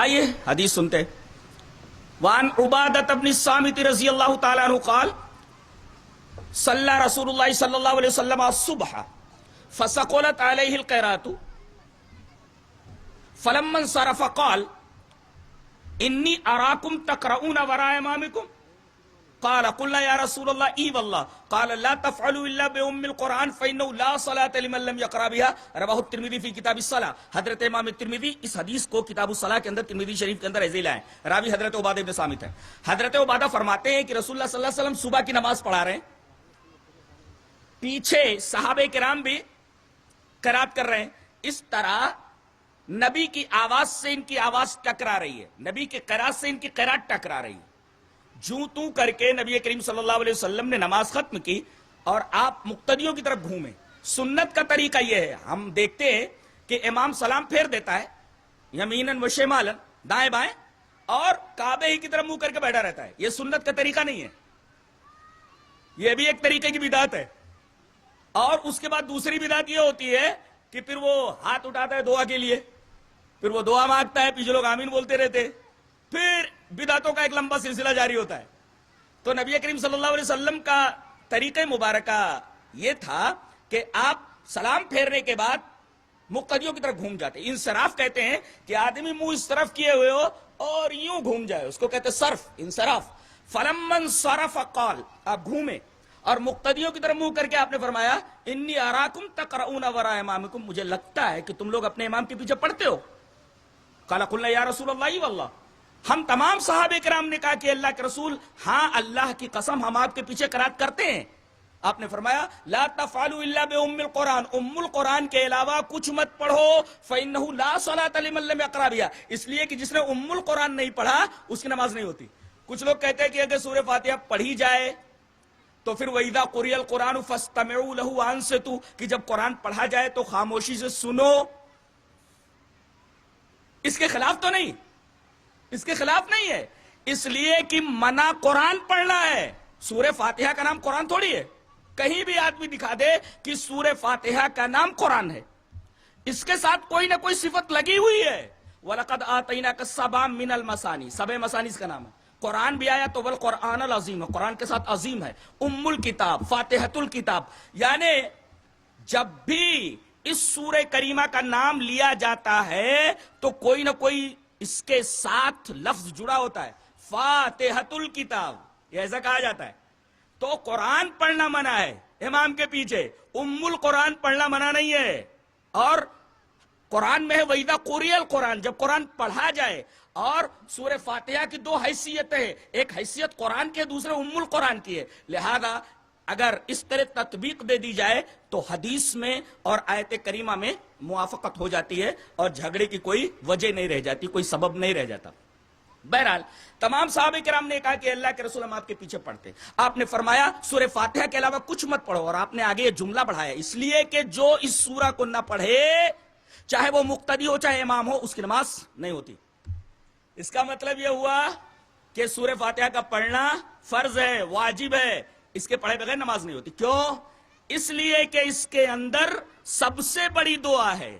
آئیے حدیث سنتے. وعن عبادۃ بن الصامت رضی اللہ تعالیٰ عنہ قال صلی رسول اللہ صلی اللہ علیہ وسلم الصبح فثقلت علیہ القراءۃ فلما انصرف قال انی اراکم تقرؤون وراء امامکم قال قلنا یا رسول اللہ ای واللہ قال لا تفعلوا الا بام القرآن فانه لا صلاة لمن لم يقرأ بها رواہ الترمذی فی کتاب الصلاۃ. حضرت امام ترمذی اس حدیث کو کتاب الصلاۃ کے اندر ترمذی شریف کے اندر ایسے لائے. راوی حضرت عبادہ بن صامت ہے. حضرت عبادہ فرماتے ہیں کہ رسول اللہ صلی اللہ علیہ وسلم صبح کی نماز پڑھا رہے ہیں, پیچھے صحابہ کرام بھی قرات کر رہے ہیں. اس طرح نبی کی آواز سے ان کی آواز ٹکرا رہی ہے, نبی کے قرات سے ان کی قرات ٹکرا رہی ہے. جوں تو کر کے نبی کریم صلی اللہ علیہ وسلم نے نماز ختم کی اور آپ مقتدیوں کی طرف گھومے. سنت کا طریقہ یہ ہے, ہم دیکھتے ہیں کہ امام سلام پھیر دیتا ہے یمیناً و شمالاً, دائیں بائیں, اور کعبے ہی کی طرف منہ کر کے بیٹھا رہتا ہے. یہ سنت کا طریقہ نہیں ہے, یہ بھی ایک طریقے کی بدعت ہے. اور اس کے بعد دوسری بدعت یہ ہوتی ہے کہ پھر وہ ہاتھ اٹھاتا ہے دعا کے لیے, پھر وہ دعا مانگتا ہے, پیچھے لوگ آمین بولتے رہتے, پھر بدعتوں کا ایک لمبا سلسلہ جاری ہوتا ہے. تو نبی کریم صلی اللہ علیہ وسلم کا طریقہ مبارکہ یہ تھا کہ آپ سلام پھیرنے کے بعد مقتدیوں کی طرف گھوم جاتے. انصراف کہتے ہیں کہ آدمی منہ اس طرف کیے ہوئے ہو اور یوں گھوم جائے, اس کو کہتے صرف, انصراف. فلما انصرف قال, آپ گھومے اور مقتدیوں کی طرف منہ کر کے آپ نے فرمایا انی اراکم تقرؤون وراء امامکم, مجھے لگتا ہے کہ تم لوگ اپنے امام کے پیچھے پڑھتے ہو. قال قلنا یا رسول اللہ واللہ, ہم تمام صحابہ کرام نے کہا کہ اللہ کے رسول, ہاں اللہ کی قسم ہم آپ کے پیچھے قرات کرتے ہیں. آپ نے فرمایا لا تفعلوا الا بام القرآن, ام القرآن کے علاوہ کچھ مت پڑھو, فانه لا صلاة لمن لم يقرأ بها, اس لیے کہ جس نے ام القرآن نہیں پڑھا اس کی نماز نہیں ہوتی. کچھ لوگ کہتے ہیں کہ اگر سورہ فاتحہ پڑھی جائے تو پھر وَإِذَا قُرِئَ الْقُرْآنُ فَاسْتَمِعُوا لَهُ وَأَنصِتُوا, کہ جب قرآن پڑھا جائے تو خاموشی سے سنو. اس کے خلاف تو نہیں, اس کے خلاف نہیں ہے, اس لیے کہ منع قرآن پڑھنا ہے. سورہ فاتحہ کا نام قرآن تھوڑی ہے. کہیں بھی آدمی دکھا دے کہ سورہ فاتحہ کا نام قرآن ہے, اس کے ساتھ کوئی نہ کوئی صفت لگی ہوئی ہے. وَلَقَدْ آتَيْنَاكَ سَبْعًا مِنَ الْمَثَانِي, سبع مثانی اس کا نام ہے. قرآن بھی آیا تو والقرآن العظیم, قرآن کے ساتھ عظیم ہے. ام الکتاب, فاتحۃ الکتاب, یعنی جب بھی اس سورہ کریمہ کا نام لیا جاتا ہے تو کوئی نہ کوئی اس کے ساتھ لفظ جڑا ہوتا ہے. فاتحۃ الکتاب, یہ ایسا کہا جاتا ہے. تو قرآن پڑھنا منع ہے امام کے پیچھے, ام القرآن پڑھنا منع نہیں ہے. اور قرآن میں ہے وَإِذَا قُرِئَ الْقُرْآنُ, جب قرآن پڑھا جائے. اور سورہ فاتحہ کی دو حیثیتیں ہیں, ایک حیثیت قرآن کی ہے, دوسرے ام القرآن کی ہے. لہذا اگر اس طرح تطبیق دے دی جائے تو حدیث میں اور آیت کریمہ میں موافقت ہو جاتی ہے اور جھگڑے کی کوئی وجہ نہیں رہ جاتی, کوئی سبب نہیں رہ جاتا. بہرحال تمام صحابہ کرام نے کہا کہ اللہ کے رسول ہم آپ کے پیچھے پڑھتے. آپ نے فرمایا سورہ فاتحہ کے علاوہ کچھ مت پڑھو, اور آپ نے آگے یہ جملہ بڑھایا اس لیے کہ جو اس سورہ کو نہ پڑھے, چاہے وہ مقتدی ہو چاہے امام ہو, اس کی نماز نہیں ہوتی. اس کا مطلب یہ ہوا کہ سورہ فاتحہ کا پڑھنا فرض ہے, واجب ہے, اس کے پڑھے بغیر نماز نہیں ہوتی. کیوں؟ اس لیے کہ اس کے اندر سب سے بڑی دعا ہے,